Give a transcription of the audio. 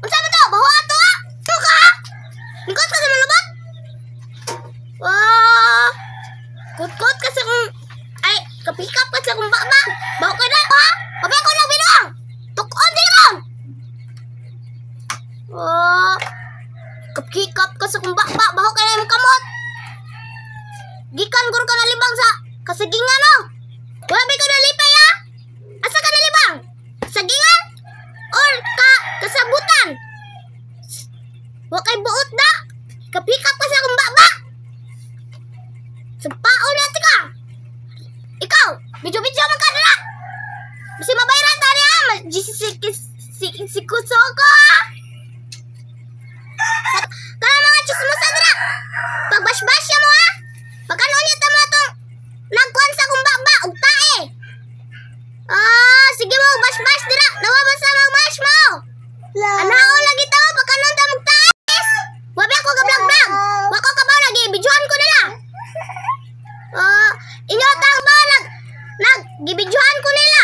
Unsa man to? Baho ato ha? To ka? Nikot ka sa malubot? Wah. Kut-kut ka sa kung ay, kapikap ka sa kung baba. Baho ka na ha? Pabi ko lang binong. Tukon din mo. Wah. Kapikap ka sa kung baba. Baho ka na yung kamot. Gikan guro ka na libang sa kasagingan no? Wabi ko nalipay ha? Asa ka nalibang? Sagingan? Or kasabutan? Wakay buot na? Kapikap ka sa akong baba? Sampao natin ka? Ikaw, video-video man ka na! Basi mabayaran tani ha? Si kuso ko ha? Kaya mga chismosa na! Pagbash-bash mo ha? Pagkanulit mo itong nagkuhan sa akong baba, ug tae. Sige mo, bash-bash dira. Nawaman sa mag-bash mo. Anaw lagi tao, pagkanon ta mag-taes. Wabi ako ka-vlog-vlog. Wako ka ba, nag-ibidyohan ko nila. Inyo tang ba, nag-ibidyohan ko nila.